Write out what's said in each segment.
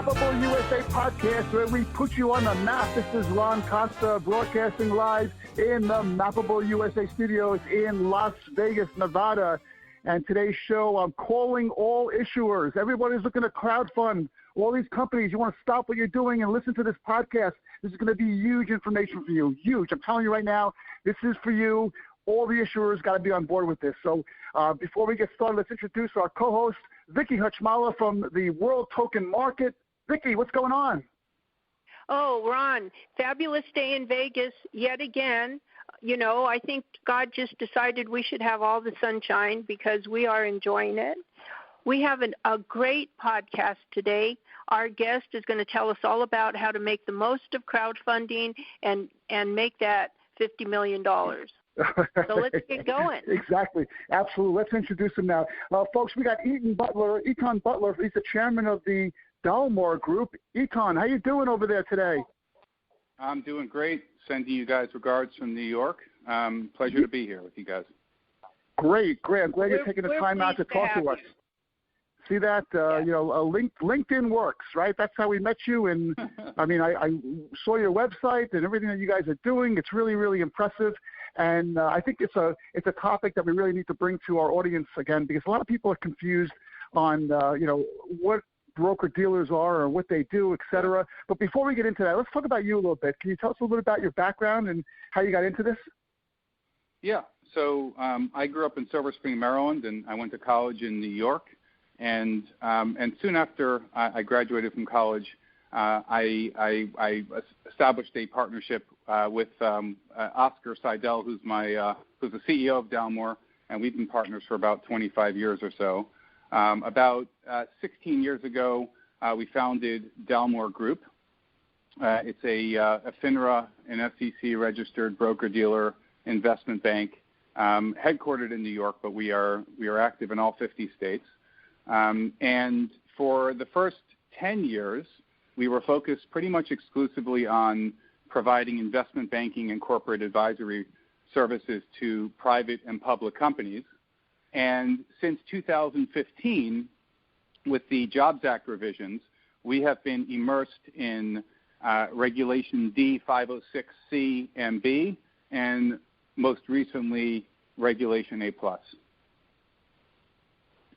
Mappable USA podcast, where we put you on the map. This is Ron Costa broadcasting live in the Mappable USA studios in Las Vegas, Nevada. And today's show, I'm calling all issuers. Everybody's looking to crowdfund. All these companies, you want to stop what you're doing and listen to this podcast. This is going to be huge information for you. Huge. I'm telling you right now, this is for you. All the issuers got to be on board with this. So before we get started, let's introduce our co-host, Vicky Hutchmala from the World Token Market. Vicky, what's going on? Oh, Ron, fabulous day in Vegas yet again. You know, I think God just decided we should have all the sunshine because we are enjoying it. We have a great podcast today. Our guest is going to tell us all about how to make the most of crowdfunding and make that $50 million. So let's get going. Exactly. Absolutely. Let's introduce him now. Folks, we got Etan Butler. He's the chairman of the Dalmore Group. Etan, how you doing over there today? I'm doing great. Sending you guys regards from New York. Pleasure to be here with you guys. Great. I'm glad you're taking the time out to talk to us. See that? LinkedIn works, right? That's how we met you. And, I mean, I saw your website and everything that you guys are doing. It's really, really impressive. And I think it's a topic that we really need to bring to our audience again, because a lot of people are confused on, what broker-dealers are or what they do, et cetera. But before we get into that, let's talk about you a little bit. Can you tell us a little bit about your background and how you got into this? Yeah. So I grew up in Silver Spring, Maryland, and I went to college in New York. And soon after I graduated from college, I established a partnership with Oscar Seidel, who's the CEO of Dalmore, and we've been partners for about 25 years or so. About 16 years ago, we founded Dalmore Group. It's a FINRA and FCC-registered broker-dealer investment bank, headquartered in New York, but we are active in all 50 states. And for the first 10 years, we were focused pretty much exclusively on providing investment banking and corporate advisory services to private and public companies. And since 2015, with the Jobs Act revisions, we have been immersed in Regulation D 506C and B, and most recently, Regulation A+.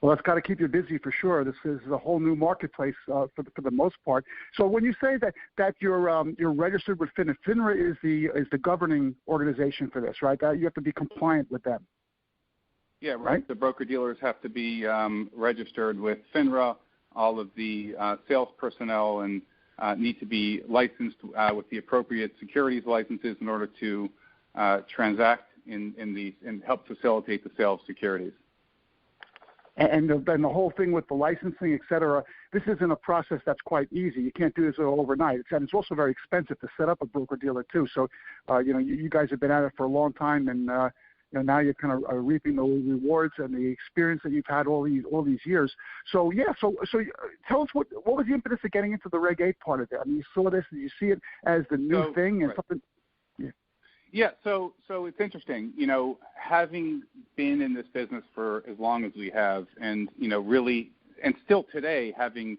Well, it's got to keep you busy for sure. This is a whole new marketplace for the most part. So when you say that you're registered with FINRA, FINRA is the governing organization for this, right? That you have to be compliant with them. Yeah, right. The broker-dealers have to be registered with FINRA. All of the sales personnel and need to be licensed with the appropriate securities licenses in order to transact and help facilitate the sale of securities. And the whole thing with the licensing, et cetera, this isn't a process that's quite easy. You can't do this overnight. And it's also very expensive to set up a broker-dealer, too. So, you guys have been at it for a long time, and now you're kind of reaping the rewards and the experience that you've had all these years. So, so tell us what was the impetus of getting into the Reg 8 part of it? I mean, you saw this, and you see it as the new thing and something. Yeah, so it's interesting, having been in this business for as long as we have and, really, and still today having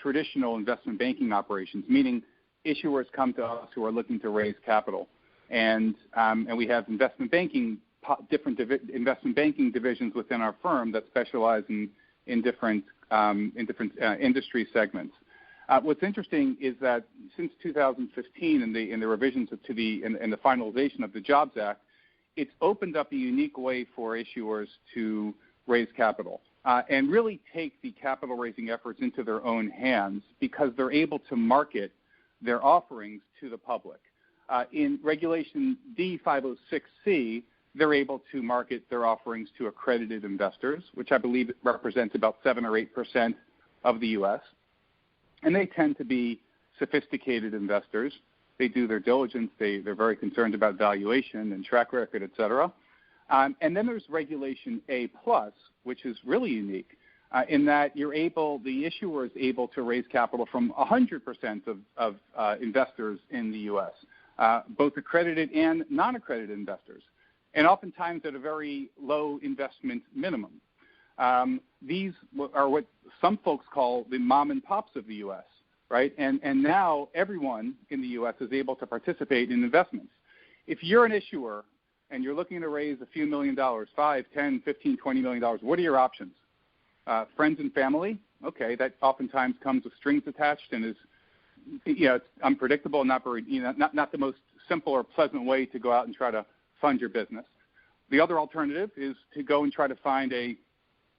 traditional investment banking operations, meaning issuers come to us who are looking to raise capital. And we have investment banking, different investment banking divisions within our firm that specialize in different industry segments. What's interesting is that since 2015 in the revisions to the finalization of the Jobs Act, it's opened up a unique way for issuers to raise capital and really take the capital raising efforts into their own hands because they're able to market their offerings to the public. In Regulation D 506C, they're able to market their offerings to accredited investors, which I believe represents about 7 or 8% of the U.S., and they tend to be sophisticated investors. They do their diligence. They're very concerned about valuation and track record, et cetera. And then there's Regulation A+, which is really unique in that the issuer is able to raise capital from 100% of investors in the U.S., both accredited and non-accredited investors, and oftentimes at a very low investment minimum. These are what some folks call the mom and pops of the U.S. right? And now everyone in the U.S. is able to participate in investments. If you're an issuer and you're looking to raise a few $1 million, $5, $10, $15, $20 million, what are your options? Friends and family? Okay, that oftentimes comes with strings attached and is, it's unpredictable, not very, not the most simple or pleasant way to go out and try to fund your business. The other alternative is to go and try to find a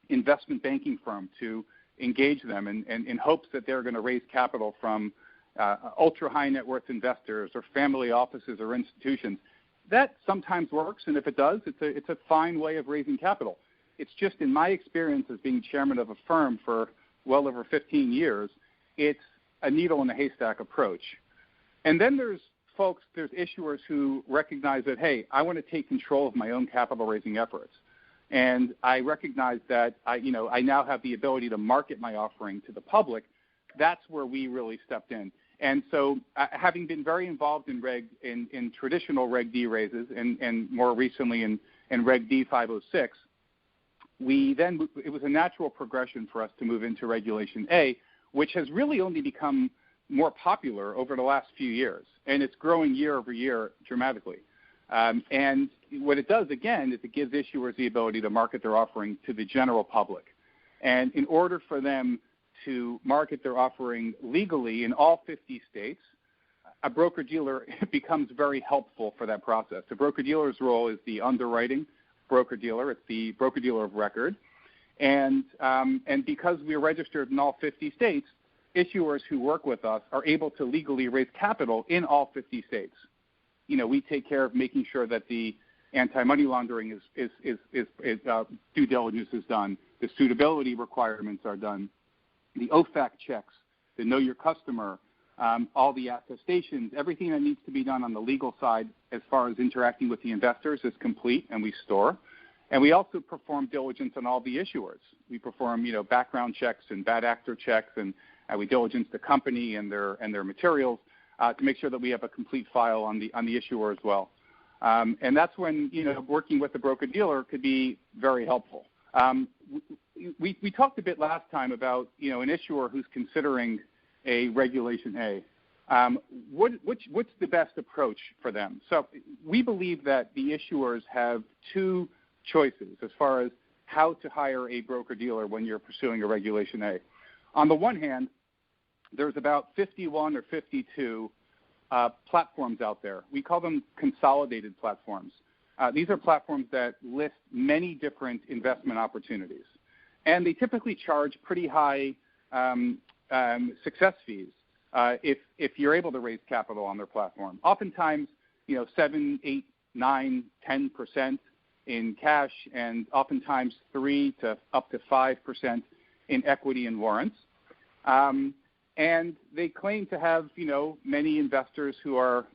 investment banking firm to engage them in hopes that they're going to raise capital from ultra high net worth investors or family offices or institutions. That sometimes works, and if it does, it's a fine way of raising capital. It's just in my experience as being chairman of a firm for well over 15 years, it's a needle in a haystack approach. And then there's issuers who recognize that, hey, I want to take control of my own capital raising efforts. And I recognize that I now have the ability to market my offering to the public. That's where we really stepped in. And so having been very involved in traditional Reg D raises and more recently in Reg D 506, it was a natural progression for us to move into Regulation A, which has really only become more popular over the last few years, and it's growing year over year dramatically. And what it does, again, is it gives issuers the ability to market their offering to the general public. And in order for them to market their offering legally in all 50 states, a broker-dealer becomes very helpful for that process. The broker-dealer's role is the underwriting broker-dealer. It's the broker-dealer of record. And because we are registered in all 50 states, issuers who work with us are able to legally raise capital in all 50 states. We take care of making sure that the anti-money laundering due diligence is done, the suitability requirements are done, the OFAC checks, the know your customer, all the attestations, everything that needs to be done on the legal side as far as interacting with the investors is complete, and we store. And we also perform diligence on all the issuers. We perform, background checks and bad actor checks, and we diligence the company and their materials to make sure that we have a complete file on the issuer as well. And that's when working with the broker-dealer could be very helpful. We talked a bit last time about an issuer who's considering a Regulation A. What's the best approach for them? So we believe that the issuers have two choices as far as how to hire a broker-dealer when you're pursuing a Regulation A. On the one hand, there's about 51 or 52 platforms out there. We call them consolidated platforms. These are platforms that list many different investment opportunities, and they typically charge pretty high success fees if you're able to raise capital on their platform. Oftentimes, 7, 8, 9, 10% in cash, and oftentimes 3 to up to 5% in equity and warrants. And they claim to have, many investors who are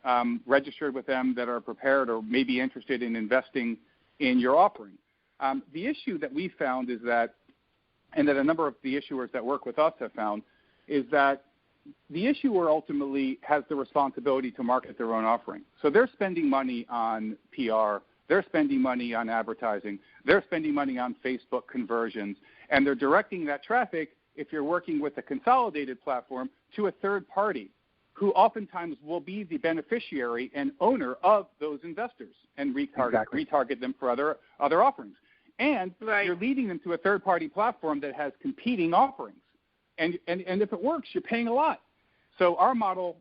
registered with them that are prepared or maybe interested in investing in your offering. The issue that we found is that, and that a number of the issuers that work with us have found, is that the issuer ultimately has the responsibility to market their own offering. So they're spending money on PR, they're spending money on advertising, they're spending money on Facebook conversions, and they're directing that traffic, if you're working with a consolidated platform, to a third party who oftentimes will be the beneficiary and owner of those investors and retarget them for other offerings. And you're leading them to a third-party platform that has competing offerings. And if it works, you're paying a lot. So our model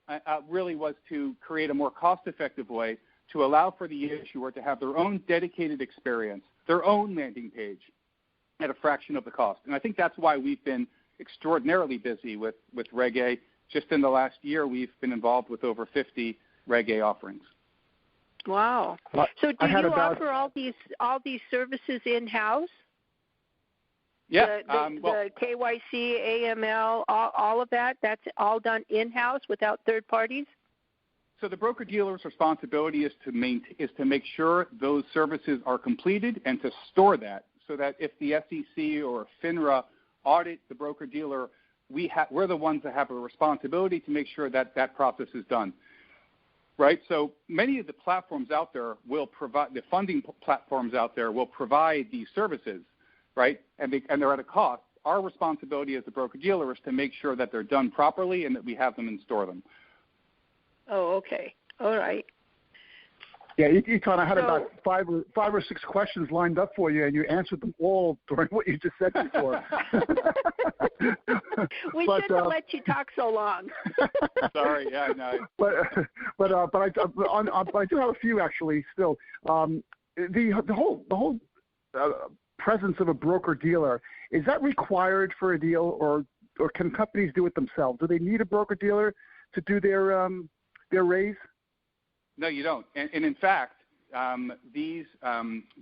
really was to create a more cost-effective way to allow for the issuer to have their own dedicated experience, their own landing page at a fraction of the cost. And I think that's why we've been extraordinarily busy with Reg A. Just in the last year, we've been involved with over 50 Reg A offerings. Wow. So do you offer all these services in-house? Yeah. The KYC, AML, all of that, that's all done in-house without third parties? So the broker-dealer's responsibility is to make sure those services are completed and to store that so that if the SEC or FINRA audit the broker-dealer, we're the ones that have a responsibility to make sure that that process is done. Right? So many of the platforms out there will provide, the funding platforms out there will provide these services, right? And they're at a cost. our responsibility as a broker-dealer is to make sure that they're done properly and that we have them and store them. Oh, okay. All right. Yeah, Etan, I had about five or six questions lined up for you, and you answered them all during what you just said before. We shouldn't have let you talk so long. Sorry, yeah, no. But I do have a few actually still. The whole presence of a broker dealer, is that required for a deal, or can companies do it themselves? Do they need a broker dealer to do their raise? No, you don't. And in fact, these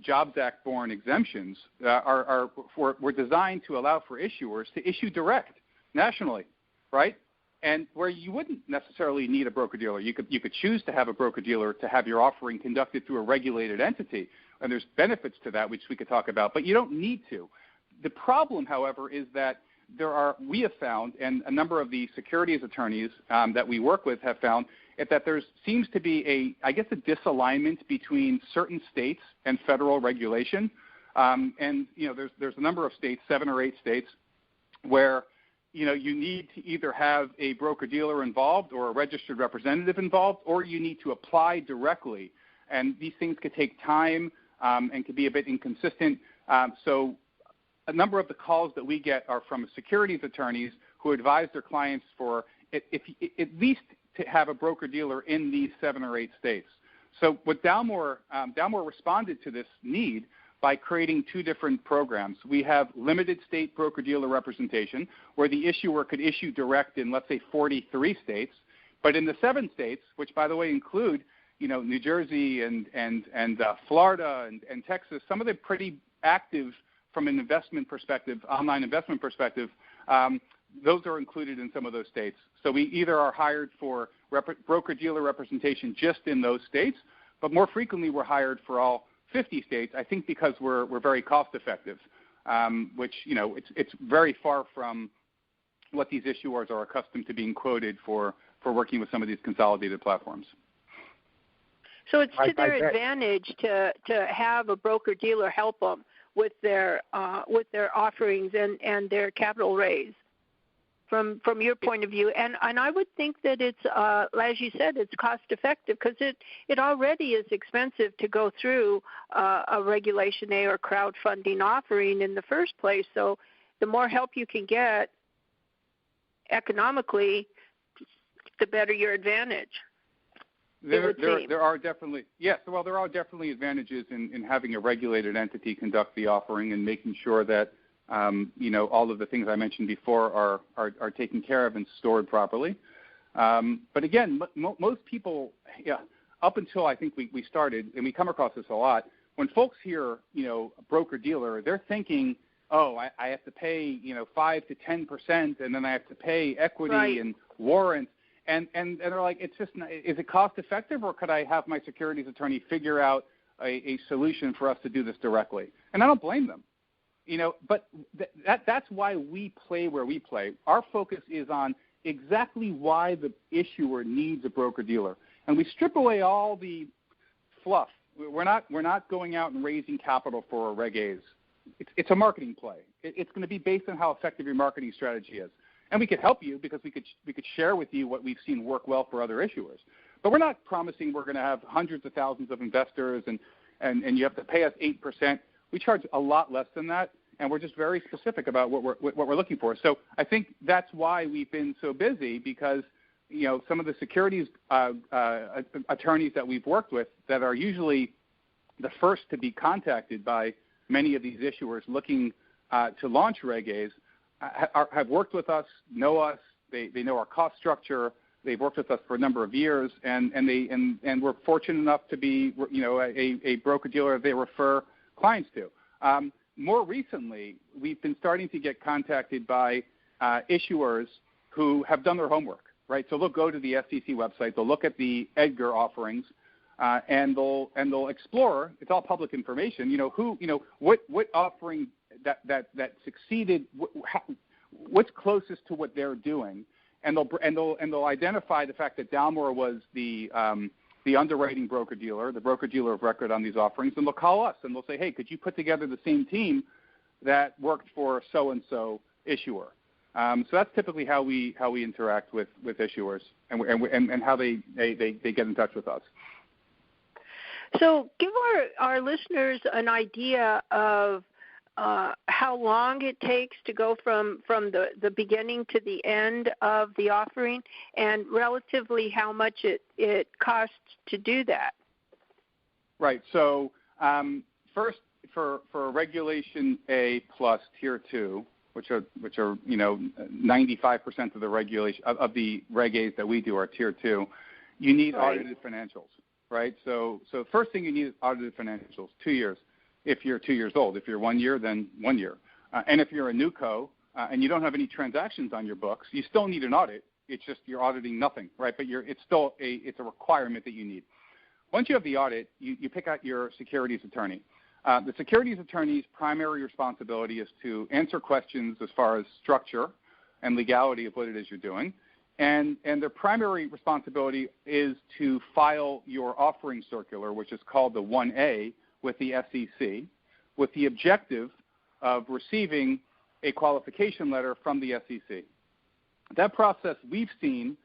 Jobs Act-born exemptions were designed to allow for issuers to issue direct nationally, right? And where you wouldn't necessarily need a broker-dealer. You could choose to have a broker-dealer to have your offering conducted through a regulated entity, and there's benefits to that, which we could talk about, but you don't need to. The problem, however, is that we have found, and a number of the securities attorneys that we work with have found, that there seems to be a disalignment between certain states and federal regulation. And there's a number of states, 7 or 8 states, where you need to either have a broker-dealer involved or a registered representative involved, or you need to apply directly. And these things could take time and could be a bit inconsistent. So a number of the calls that we get are from securities attorneys who advise their clients for at least to have a broker-dealer in these 7 or 8 states. So what Dalmore responded to this need by creating 2 different programs. We have limited state broker-dealer representation, where the issuer could issue direct in, let's say, 43 states, but in the 7 states, which, by the way, include New Jersey and Florida and Texas, some of them pretty active from an investment perspective, online investment perspective. Those are included in some of those states. So we either are hired for broker-dealer representation just in those states, but more frequently we're hired for all 50 states, I think because we're very cost-effective, which, it's very far from what these issuers are accustomed to being quoted for working with some of these consolidated platforms. So it's to their advantage to have a broker-dealer help them with their offerings and their capital raise. From your point of view, and I would think that it's, as you said, it's cost effective because it already is expensive to go through a Regulation A or crowdfunding offering in the first place. So the more help you can get economically, the better your advantage. There are definitely there are definitely advantages in having a regulated entity conduct the offering and making sure that all of the things I mentioned before are taken care of and stored properly. But again, most people, up until I think we started, and we come across this a lot, when folks hear, broker-dealer, they're thinking, oh, I have to pay, 5 to 10%, and then I have to pay equity and warrants. And they're like, it's just, is it cost-effective, or could I have my securities attorney figure out a solution for us to do this directly? And I don't blame them. But that's why we play where we play. Our focus is on exactly why the issuer needs a broker-dealer. And we strip away all the fluff. We're not going out and raising capital for Reg A's. It's a marketing play. It's going to be based on how effective your marketing strategy is. And we could help you because we could share with you what we've seen work well for other issuers. But we're not promising we're going to have hundreds of thousands of investors and you have to pay us 8%. We charge a lot less than that, and we're just very specific about what we're looking for. So I think that's why we've been so busy, because some of the securities attorneys that we've worked with that are usually the first to be contacted by many of these issuers looking to launch Reg A's have worked with us, know us. They know our cost structure. They've worked with us for a number of years, and we're fortunate enough to be a broker dealer they refer clients to. More recently, we've been starting to get contacted by issuers who have done their homework, right? So they'll go to the SEC website, they'll look at the EDGAR offerings, and they'll explore. It's all public information. What offering that succeeded, what's closest to what they're doing, and they'll identify the fact that Dalmore was the underwriting broker-dealer, the broker-dealer of record on these offerings, and they'll call us and they'll say, hey, could you put together the same team that worked for so-and-so issuer. So that's typically how we interact with issuers and how they get in touch with us. So give our listeners an idea of how long it takes to go from the beginning to the end of the offering, and relatively how much it costs to do that. Right. So first, for Regulation A plus Tier 2, which are 95% of the regulation of the Reg A's that we do are Tier 2, you need audited financials. Right. So first thing you need is audited financials. 2 years. If you're 2 years old, if you're 1 year, then 1 year. And if you're a new and you don't have any transactions on your books, you still need an audit. It's just you're auditing nothing, right? But it's still a requirement that you need. Once you have the audit, you pick out your securities attorney. The securities attorney's primary responsibility is to answer questions as far as structure and legality of what it is you're doing. And their primary responsibility is to file your offering circular, which is called the 1A, with the SEC, with the objective of receiving a qualification letter from the SEC. That process we've seen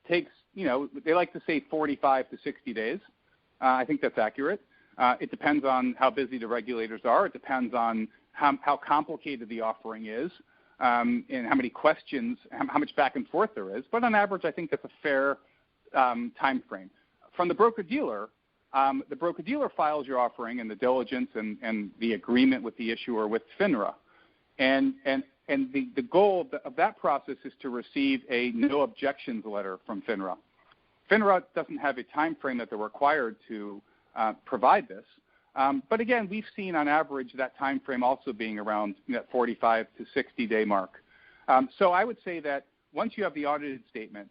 takes, they like to say 45 to 60 days. I think that's accurate. It depends on how busy the regulators are. It depends on how complicated the offering is, and how many questions, how much back and forth there is. But on average, I think that's a fair time frame. From the broker-dealer files your offering and the diligence and the agreement with the issuer with Finra. And the goal of that process is to receive a no objections letter from Finra. Finra doesn't have a time frame that they're required to provide this. But again, we've seen on average that time frame also being around that 45 to 60 day mark. So I would say that once you have the audited statement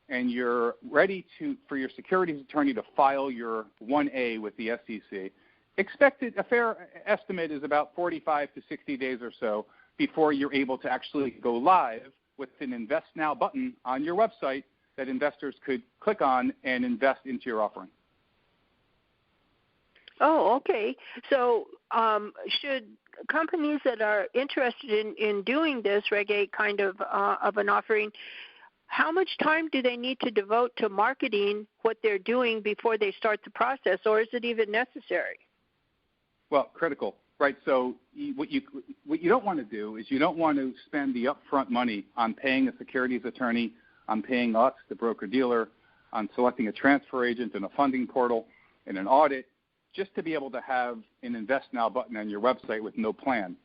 and you're ready for your securities attorney to file your 1A with the SEC, a fair estimate is about 45 to 60 days or so before you're able to actually go live with an Invest Now button on your website that investors could click on and invest into your offering. Oh, okay. So should companies that are interested in doing this Reg A kind of an offering, how much time do they need to devote to marketing what they're doing before they start the process, or is it even necessary? Well, critical, right? So what you don't want to do is you don't want to spend the upfront money on paying a securities attorney, on paying us, the broker-dealer, on selecting a transfer agent and a funding portal and an audit, just to be able to have an Invest Now button on your website with no plan.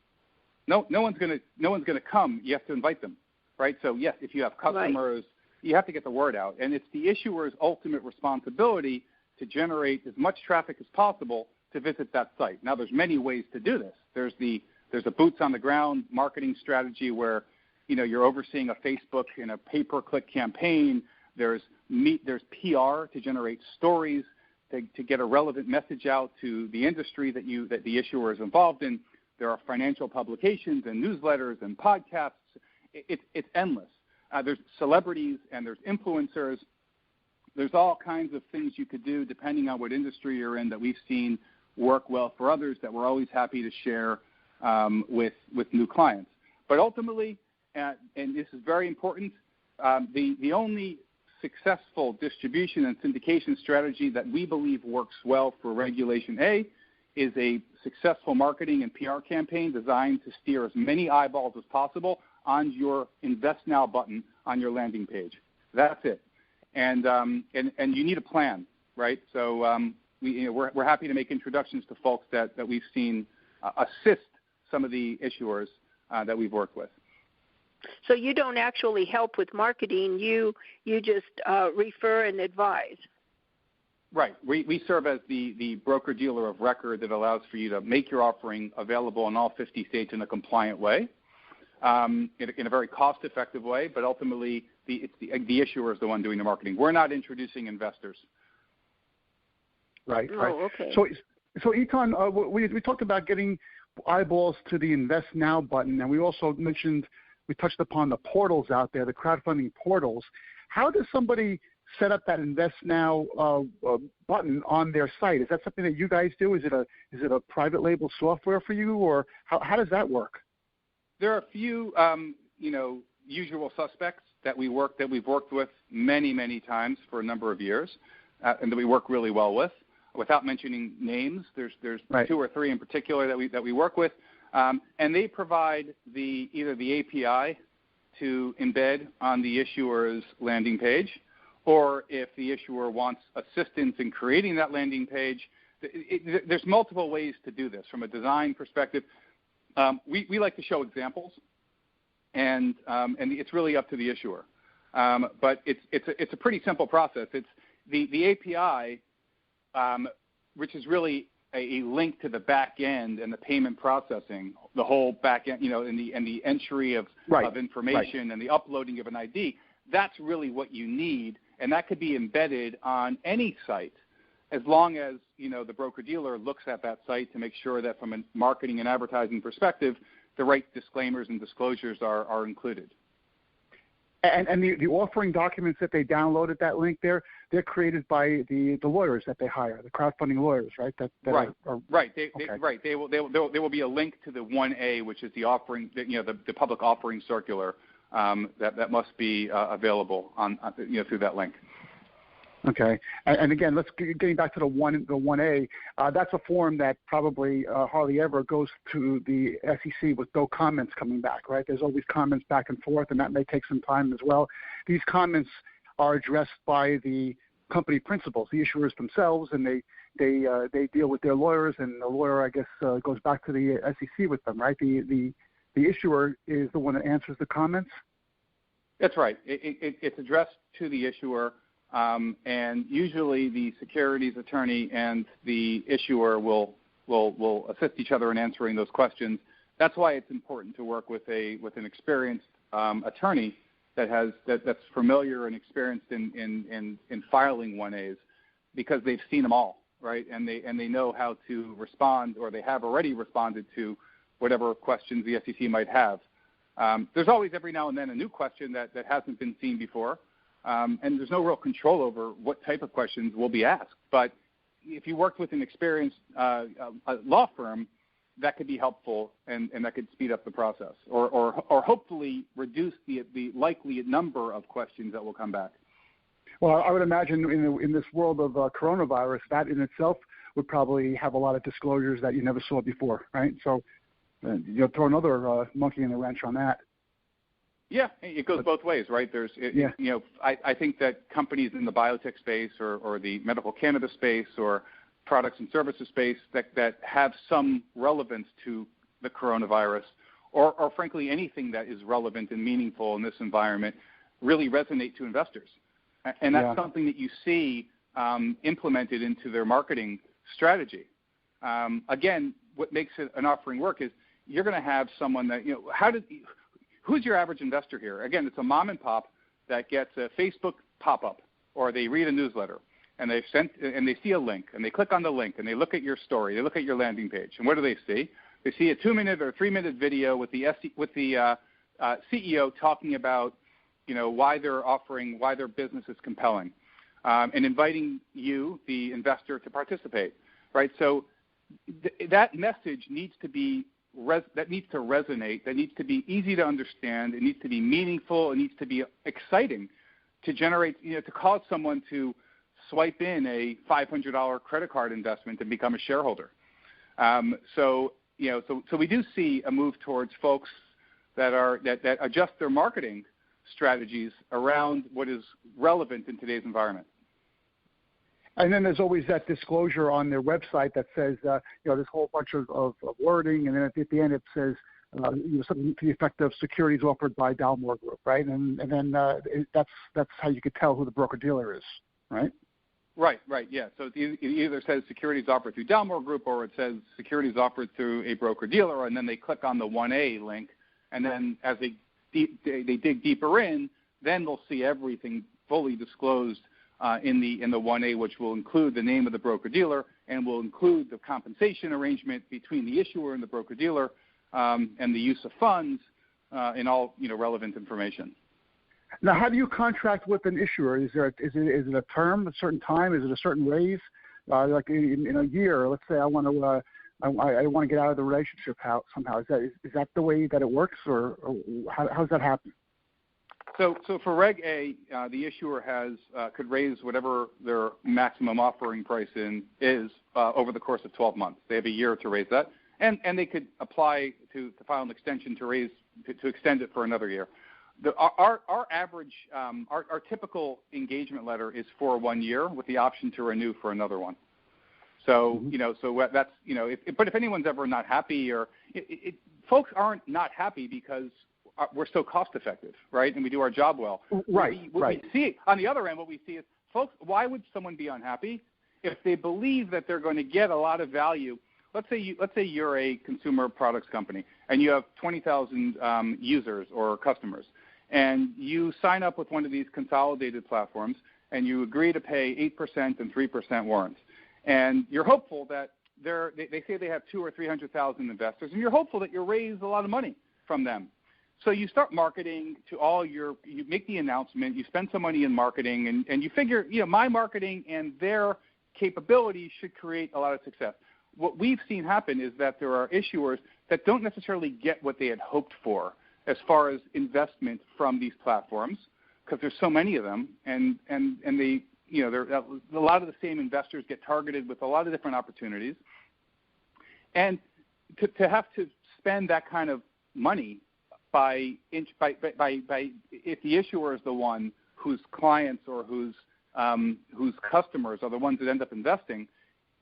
No one's going to come. You have to invite them, right? So yes, if you have customers, you have to get the word out, and it's the issuer's ultimate responsibility to generate as much traffic as possible to visit that site. Now, there's many ways to do this. There's a boots on the ground marketing strategy where you're overseeing a Facebook and a pay-per-click campaign. There's PR to generate stories to get a relevant message out to the industry that the issuer is involved in. There are financial publications and newsletters and podcasts. It's endless. There's celebrities and there's influencers. There's all kinds of things you could do depending on what industry you're in that we've seen work well for others that we're always happy to share with new clients. But ultimately, and this is very important, the only successful distribution and syndication strategy that we believe works well for Regulation A is a successful marketing and PR campaign designed to steer as many eyeballs as possible on your Invest Now button on your landing page. That's it. And you need a plan, right? So we're happy to make introductions to folks that we've seen assist some of the issuers that we've worked with. So you don't actually help with marketing. You just refer and advise. Right. We serve as the broker-dealer of record that allows for you to make your offering available in all 50 states in a compliant way, in a very cost-effective way, but ultimately the issuer is the one doing the marketing. We're not introducing investors. Right. Oh, okay. So Etan, we talked about getting eyeballs to the Invest Now button, and we also we touched upon the portals out there, the crowdfunding portals. How does somebody set up that Invest Now button on their site? Is that something that you guys do? Is it a private label software for you, or how does that work? There are a few. usual suspects that we've worked with many times for a number of years, and that we work really well with. Without mentioning names, there's right. 2 or 3 in particular that we work with, and they provide either the API to embed on the issuer's landing page, or if the issuer wants assistance in creating that landing page. There's multiple ways to do this from a design perspective. We like to show examples, and it's really up to the issuer. But it's a pretty simple process. It's the API, which is really a link to the back end and the payment processing, the whole back end, and the entry of information right. and the uploading of an ID. That's really what you need, and that could be embedded on any site, as long as the broker-dealer looks at that site to make sure that from a marketing and advertising perspective, the right disclaimers and disclosures are included. And the offering documents that they download at that link there, they're created by the lawyers that they hire, the crowdfunding lawyers, right? Right. There will be a link to the 1A, which is the offering, the public offering circular that must be available on through that link. Okay, and again, getting back to the 1A. That's a form that probably hardly ever goes to the SEC with no comments coming back, right? There's always comments back and forth, and that may take some time as well. These comments are addressed by the company principals, the issuers themselves, and they deal with their lawyers, and the lawyer, I guess, goes back to the SEC with them, right? The issuer is the one that answers the comments. That's right. It's addressed to the issuer. And usually the securities attorney and the issuer will assist each other in answering those questions. That's why it's important to work with an experienced attorney that's familiar and experienced in filing 1As, because they've seen them all, right? And they know how to respond, or they have already responded to whatever questions the SEC might have. There's always every now and then a new question that hasn't been seen before. And there's no real control over what type of questions will be asked. But if you worked with an experienced law firm, that could be helpful, and that could speed up the process, or hopefully reduce the likely number of questions that will come back. Well, I would imagine in this world of coronavirus, that in itself would probably have a lot of disclosures that you never saw before, right? So you'll throw another monkey in the wrench on that. Yeah, it goes both ways, right? I think that companies in the biotech space or the medical cannabis space or products and services space that have some relevance to the coronavirus, or frankly anything that is relevant and meaningful in this environment, really resonate to investors. And that's something that you see implemented into their marketing strategy. Again, what makes an offering work is you're going to have someone that, who's your average investor here? Again, it's a mom and pop that gets a Facebook pop-up, or they read a newsletter, and they see a link, and they click on the link, and they look at your story, they look at your landing page, and what do they see? They see a 2-minute or 3-minute video with the CEO talking about why their business is compelling, and inviting you, the investor, to participate. Right? So that message needs to be that needs to resonate, that needs to be easy to understand, it needs to be meaningful, it needs to be exciting to generate, to cause someone to swipe in a $500 credit card investment and become a shareholder. So we do see a move towards folks that adjust their marketing strategies around what is relevant in today's environment. And then there's always that disclosure on their website that says, this whole bunch of wording, and then at the end it says, something to the effect of securities offered by Dalmore Group, right? And then that's how you could tell who the broker-dealer is, right? Right, yeah. So it either says securities offered through Dalmore Group, or it says securities offered through a broker-dealer, and then they click on the 1A link, and then as they dig deeper in, then they'll see everything fully disclosed in the 1A, which will include the name of the broker-dealer and will include the compensation arrangement between the issuer and the broker-dealer, and the use of funds, and all relevant information. Now, how do you contract with an issuer? Is it a term, a certain time? Is it a certain raise? Like in a year, let's say I want to I want to get out of the relationship somehow. Is that the way that it works, or how does that happen? So for Reg A, the issuer could raise whatever their maximum offering price is over the course of 12 months. They have a year to raise that, and they could apply to file an extension to extend it for another year. Our average, our typical engagement letter is for 1 year with the option to renew for another one. So that's but if anyone's ever not happy, or folks aren't not happy because we're so cost effective, right? And we do our job well. Right. We see on the other end, what we see is, folks, why would someone be unhappy if they believe that they're going to get a lot of value? Let's say you're a consumer products company and you have 20,000 users or customers, and you sign up with one of these consolidated platforms and you agree to pay 8% and 3% warrants, and you're hopeful that they say they have 200,000 or 300,000 investors, and you're hopeful that you'll raise a lot of money from them. So you start marketing to you make the announcement, you spend some money in marketing, and you figure, my marketing and their capabilities should create a lot of success. What we've seen happen is that there are issuers that don't necessarily get what they had hoped for as far as investment from these platforms, because there's so many of them, and they, a lot of the same investors get targeted with a lot of different opportunities, and to have to spend that kind of money if the issuer is the one whose clients or whose customers are the ones that end up investing,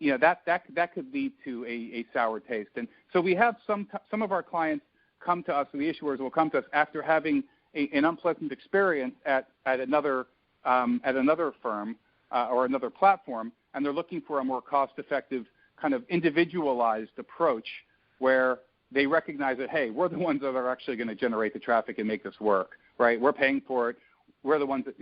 that could lead to a sour taste. And so we have some of our clients come to us, or the issuers will come to us after having an unpleasant experience at another firm or another platform, and they're looking for a more cost-effective, kind of individualized approach where they recognize that, hey, we're the ones that are actually going to generate the traffic and make this work, right? We're paying for it. We're the ones that,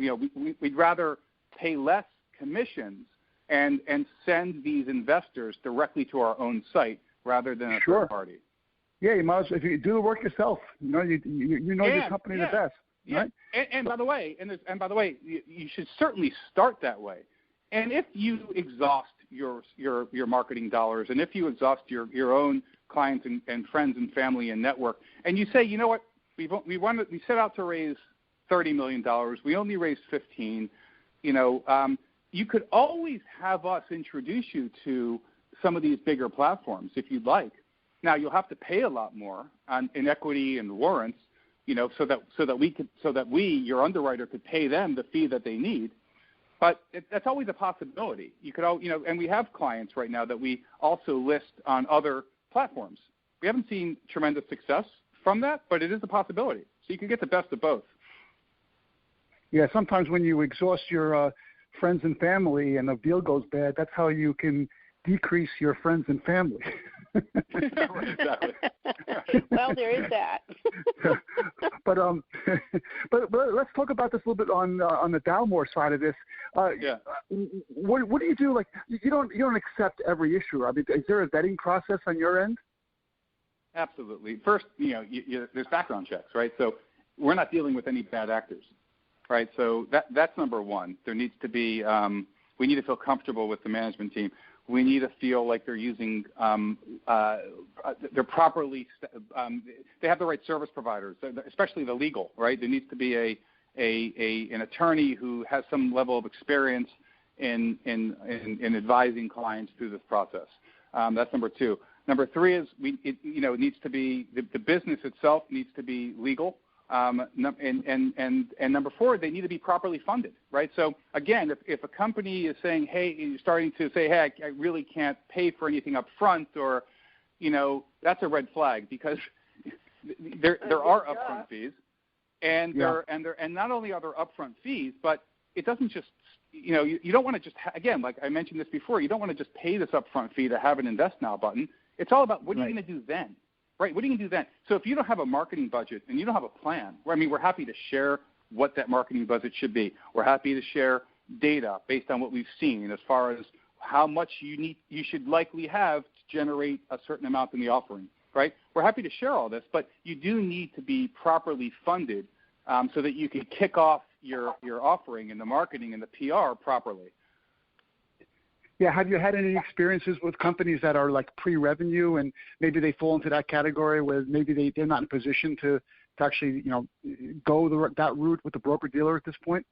we'd rather pay less commissions and send these investors directly to our own site rather than a third party. Yeah, you might as well, if you do the work yourself, you know your company the best, right? And by the way, you should certainly start that way. And if you exhaust your marketing dollars, and if you exhaust your own clients and friends and family and network, and you say, you know what, we set out to raise $30 million, we only raised 15, you could always have us introduce you to some of these bigger platforms if you'd like. Now you'll have to pay a lot more in equity and warrants, so that we, your underwriter, could pay them the fee that they need. But that's always a possibility. You could, and we have clients right now that we also list on other platforms. We haven't seen tremendous success from that, but it is a possibility. So you can get the best of both. Yeah, sometimes when you exhaust your friends and family and the deal goes bad, that's how you can decrease your friends and family. Exactly. Well, there is that. but let's talk about this a little bit on the Dalmore side of this. What do you do? Like, you don't accept every issue. I mean, is there a vetting process on your end? Absolutely. First, there's background checks, right? So we're not dealing with any bad actors, right? So that's number one. There needs to be we need to feel comfortable with the management team. We need to feel like they're using they're properly they have the right service providers, especially the legal, right? There needs to be an attorney who has some level of experience in advising clients through this process. That's number two. Number three is it needs to be the business itself needs to be legal. And number four, they need to be properly funded, right? So again, if a company is saying, hey, you're starting to say, hey, I really can't pay for anything up front, or, that's a red flag, because there are upfront fees, and and not only are there upfront fees, but it doesn't just, you don't want to just, again, like I mentioned this before, you don't want to just pay this upfront fee to have an invest now button. It's all about what are you going to do then? Right, what are you going to do then? So if you don't have a marketing budget and you don't have a plan, we're happy to share what that marketing budget should be. We're happy to share data based on what we've seen as far as how much you should likely have to generate a certain amount in the offering, right? We're happy to share all this, but you do need to be properly funded so that you can kick off your offering and the marketing and the PR properly. Yeah, have you had any experiences with companies that are like pre-revenue and maybe they fall into that category where maybe they're not in a position to actually, go that route with the broker-dealer at this point?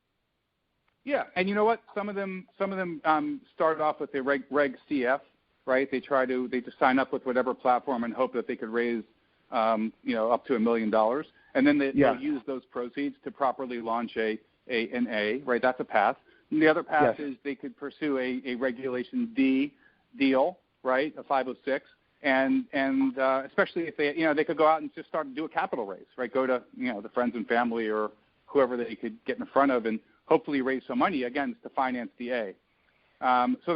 Yeah, and you know what? Some of them started off with a Reg CF, right? They just sign up with whatever platform and hope that they could raise, up to $1 million, and then they'll use those proceeds to properly launch an A, right? That's a path. And the other path is they could pursue a Regulation D deal, right? A 506, and especially if they could go out and just start to do a capital raise, right? Go to the friends and family or whoever they could get in front of and hopefully raise some money again to finance the A. So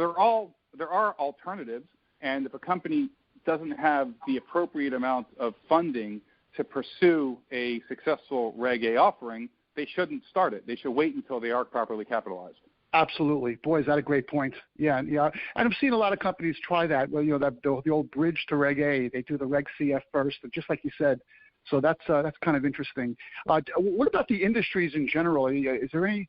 there are alternatives, and if a company doesn't have the appropriate amount of funding to pursue a successful Reg A offering, they shouldn't start it. They should wait until they are properly capitalized. Absolutely. Boy, is that a great point. Yeah. And I've seen a lot of companies try that. Well, the old bridge to Reg A, they do the Reg CF first, just like you said. So that's kind of interesting. What about the industries in general? Is there any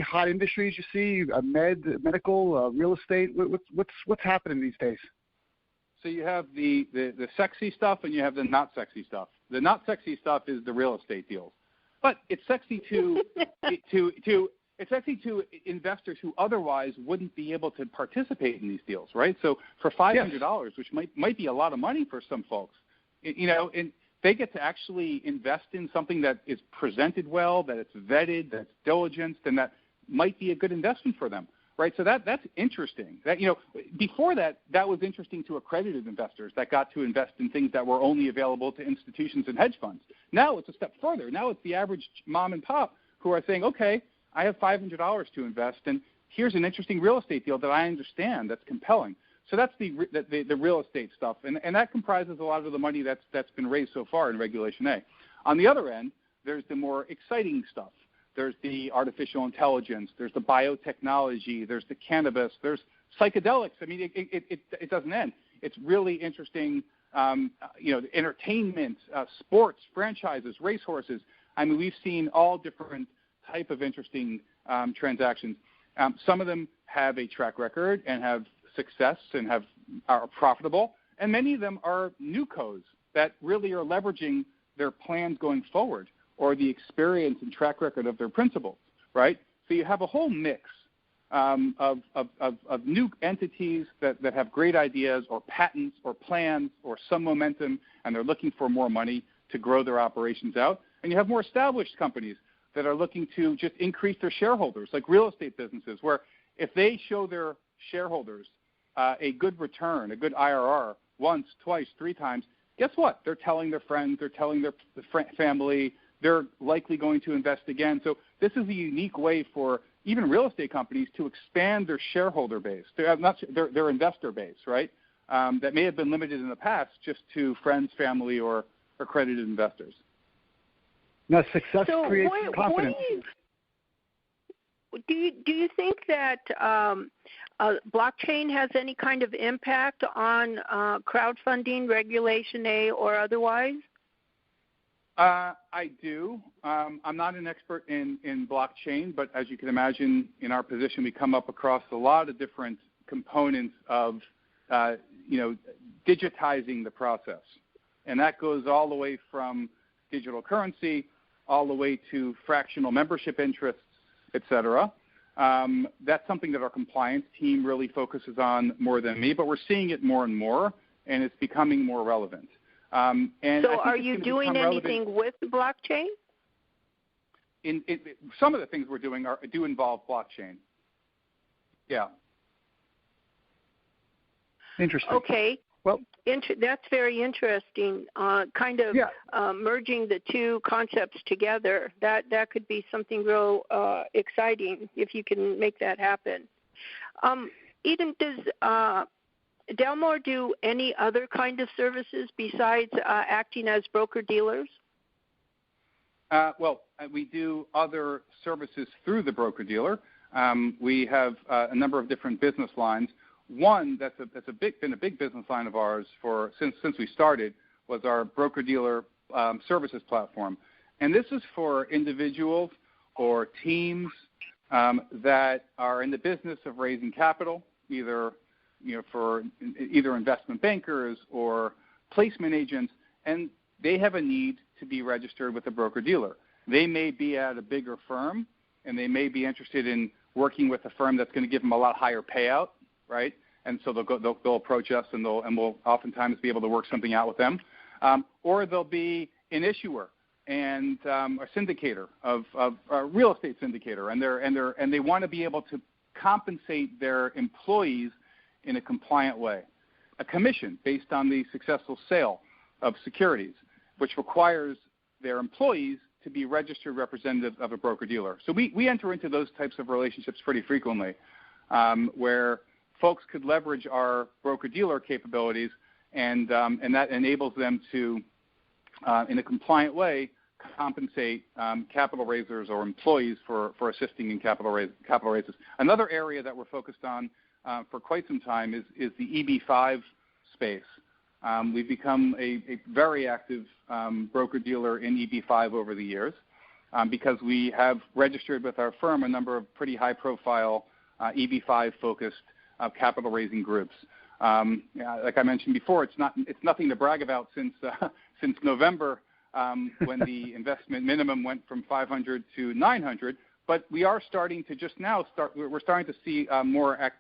hot industries you see? Medical, real estate? What's happening these days? So you have the sexy stuff and you have the not sexy stuff. The not sexy stuff is the real estate deals, but it's sexy to investors who otherwise wouldn't be able to participate in these deals, right? So for $500, which might be a lot of money for some folks, and they get to actually invest in something that is presented well, that it's vetted, that's diligenced, and that might be a good investment for them, right? So that's interesting. That before that was interesting to accredited investors that got to invest in things that were only available to institutions and hedge funds. Now it's a step further. Now it's the average mom and pop who are saying, okay, I have $500 to invest, and here's an interesting real estate deal that I understand that's compelling. So that's the real estate stuff, and that comprises a lot of the money that's been raised so far in Regulation A. On the other end, there's the more exciting stuff. There's the artificial intelligence. There's the biotechnology. There's the cannabis. There's psychedelics. I mean, it doesn't end. It's really interesting. Entertainment, sports, franchises, racehorses. I mean, we've seen all different type of interesting transactions. Some of them have a track record and have success and are profitable, and many of them are newcos that really are leveraging their plans going forward or the experience and track record of their principals, right? So you have a whole mix of new entities that have great ideas or patents or plans or some momentum, and they're looking for more money to grow their operations out. And you have more established companies that are looking to just increase their shareholders, like real estate businesses, where if they show their shareholders a good return, a good IRR, once, twice, three times, guess what? They're telling their friends, they're telling their family, they're likely going to invest again. So this is a unique way for even real estate companies to expand their shareholder base, their investor base, right? That may have been limited in the past just to friends, family, or accredited investors. Now, success creates confidence. Do you think that blockchain has any kind of impact on crowdfunding, Regulation A, or otherwise? I do. I'm not an expert in blockchain, but as you can imagine, in our position, we come up across a lot of different components of, digitizing the process. And that goes all the way from digital currency all the way to fractional membership interests, et cetera. That's something that our compliance team really focuses on more than me, but we're seeing it more and more, and it's becoming more relevant. So are you doing anything with the blockchain? Some of the things we're doing do involve blockchain. Yeah. Interesting. Okay. Well, that's very interesting. Merging the two concepts together. That could be something real exciting if you can make that happen. Etan, does Dalmore do any other kind of services besides acting as broker-dealers? We do other services through the broker-dealer. We have a number of different business lines. One that's been a big business line of ours since we started was our broker-dealer services platform. And this is for individuals or teams that are in the business of raising capital, either for either investment bankers or placement agents, and they have a need to be registered with a broker-dealer. They may be at a bigger firm, and they may be interested in working with a firm that's going to give them a lot higher payout, right? And so they'll approach us, and we'll oftentimes be able to work something out with them. Or they'll be an issuer and a syndicator of a real estate syndicator, and they want to be able to compensate their employees in a compliant way, a commission based on the successful sale of securities, which requires their employees to be registered representative of a broker-dealer. So we enter into those types of relationships pretty frequently, where folks could leverage our broker-dealer capabilities, and that enables them to, in a compliant way, compensate capital raisers or employees for assisting in capital raises. Another area that we're focused on for quite some time is the EB5 space. We've become a very active broker-dealer in EB5 over the years because we have registered with our firm a number of pretty high-profile EB5-focused capital raising groups. Like I mentioned before, it's nothing to brag about since November when the investment minimum went from 500 to 900. But we are starting to we're starting to see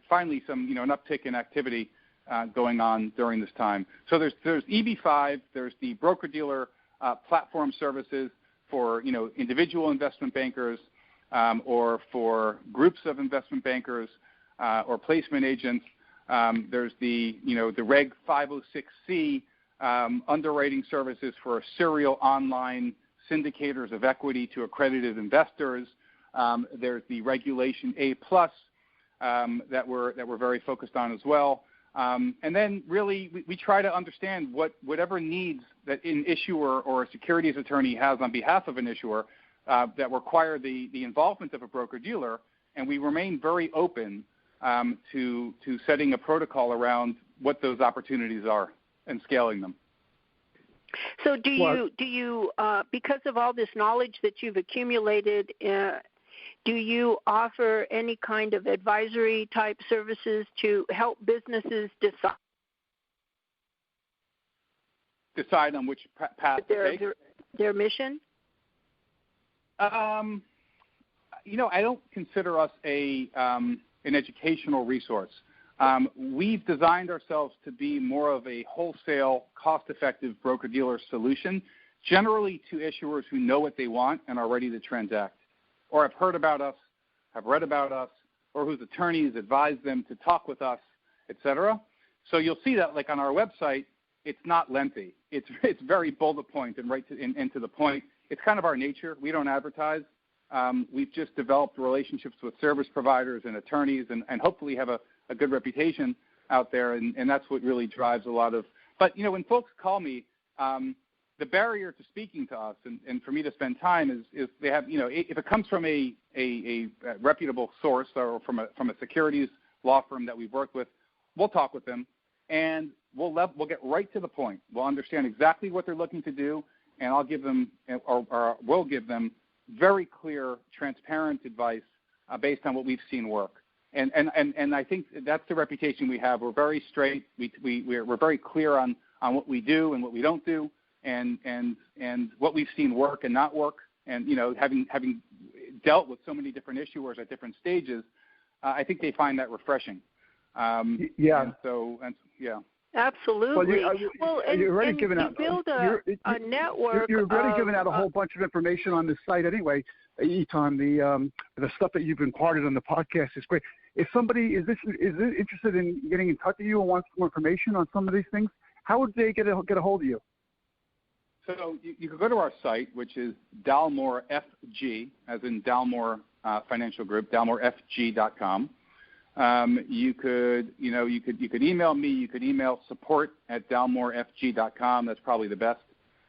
finally some an uptick in activity going on during this time. So there's EB5, there's the broker-dealer platform services for individual investment bankers or for groups of investment bankers or placement agents. There's the Reg 506C underwriting services for serial online syndicators of equity to accredited investors. There's the Regulation A+ that we're very focused on as well. And then really we try to understand whatever needs that an issuer or a securities attorney has on behalf of an issuer that require the involvement of a broker-dealer, and we remain very open to setting a protocol around what those opportunities are and scaling them. So do you because of all this knowledge that you've accumulated, do you offer any kind of advisory type services to help businesses decide on which path to take? Their mission? I don't consider us an educational resource. We've designed ourselves to be more of a wholesale, cost-effective broker-dealer solution, generally to issuers who know what they want and are ready to transact, or have heard about us, have read about us, or whose attorneys advise them to talk with us, et cetera. So you'll see that, like on our website, it's not lengthy. It's very bullet point and right to the point. It's kind of our nature. We don't advertise. We've just developed relationships with service providers and attorneys and hopefully have a good reputation out there, and that's what really drives a lot of. But, when folks call me, the barrier to speaking to us and for me to spend time is they have, if it comes from a reputable source or from a securities law firm that we've worked with, we'll talk with them and we'll get right to the point. We'll understand exactly what they're looking to do, and I'll give them or we'll give them very clear, transparent advice based on what we've seen work. And I think that's the reputation we have. We're very straight. We're very clear on what we do and what we don't do, and what we've seen work and not work. And having dealt with so many different issuers at different stages, I think they find that refreshing. Yeah. Yeah. Absolutely. You're already giving out. Build a network. You're already giving out a whole bunch of information on this site anyway, Etan. The stuff that you've imparted on the podcast is great. If somebody is interested in getting in touch with you and wants more information on some of these things, how would they get a hold of you? So you could go to our site, which is Dalmore FG, as in Dalmore Financial Group, DalmoreFG.com. You could email me. You could email support@DalmoreFG.com. That's probably the best,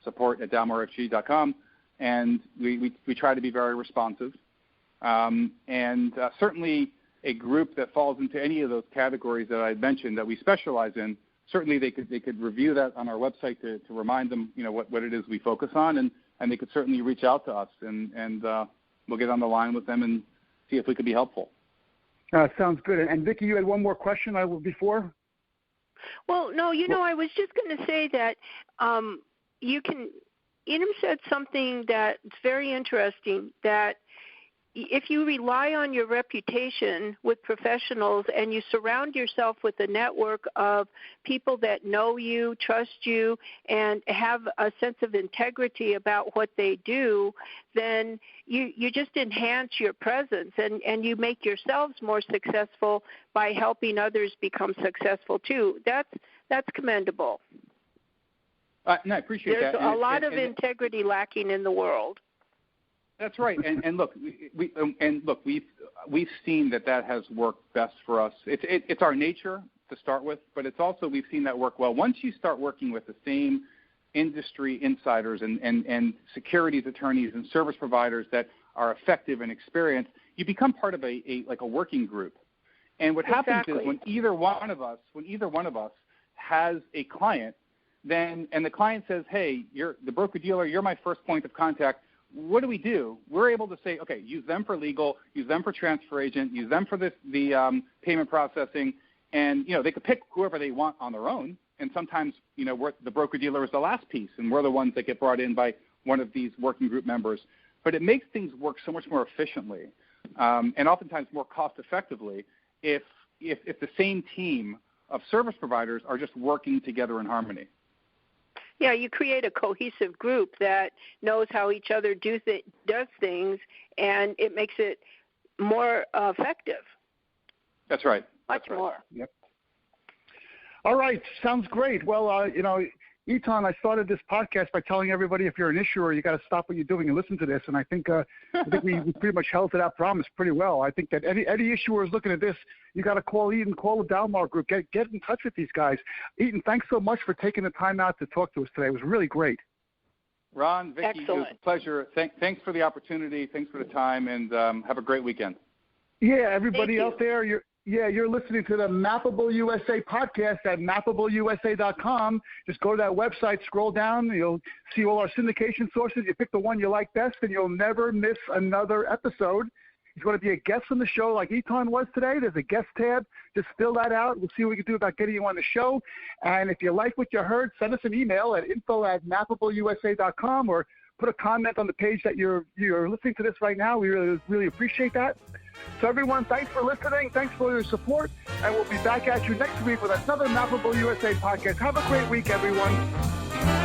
support@DalmoreFG.com. And we try to be very responsive. Certainly a group that falls into any of those categories that I mentioned that we specialize in, certainly they could review that on our website to remind them, what it is we focus on, and they could certainly reach out to us, and we'll get on the line with them and see if we could be helpful. Sounds good. And Vicki, you had one more question before? Well, no, I was just going to say that Etan said something that's very interesting, that if you rely on your reputation with professionals and you surround yourself with a network of people that know you, trust you, and have a sense of integrity about what they do, then you just enhance your presence and you make yourselves more successful by helping others become successful too. That's commendable. No, I appreciate that. There's a lot of integrity lacking in the world. That's right, and look, we've seen that has worked best for us. It's our nature to start with, but it's also we've seen that work well. Once you start working with the same industry insiders and securities attorneys and service providers that are effective and experienced, you become part of a working group. And what happens is when either one of us has a client, and the client says, "Hey, you're the broker dealer. You're my first point of contact." What do? We're able to say, okay, use them for legal, use them for transfer agent, use them for the payment processing, and they could pick whoever they want on their own. And sometimes the broker dealer is the last piece, and we're the ones that get brought in by one of these working group members. But it makes things work so much more efficiently, and oftentimes more cost effectively if the same team of service providers are just working together in harmony. Yeah, you create a cohesive group that knows how each other does things, and it makes it more effective. That's right. Much more. Yep. All right, sounds great. Well, Etan, I started this podcast by telling everybody if you're an issuer, you got to stop what you're doing and listen to this. And I think we pretty much held to that promise pretty well. I think that any issuer is looking at this, you got to call Etan, call the Dalmore Group, get in touch with these guys. Etan, thanks so much for taking the time out to talk to us today. It was really great. Ron, Vicki, excellent. It was a pleasure. Thanks for the opportunity. Thanks for the time, and have a great weekend. Yeah, everybody out there, you're listening to the Mappable USA podcast at mappableusa.com. Just go to that website, scroll down, you'll see all our syndication sources. You pick the one you like best, and you'll never miss another episode. He's going to be a guest on the show like Etan was today. There's a guest tab. Just fill that out. We'll see what we can do about getting you on the show. And if you like what you heard, send us an email at info@mappableusa.com or put a comment on the page that you're listening to this right now. We really, really appreciate that. So everyone, thanks for listening. Thanks for your support. And we'll be back at you next week with another Mappable USA podcast. Have a great week, everyone.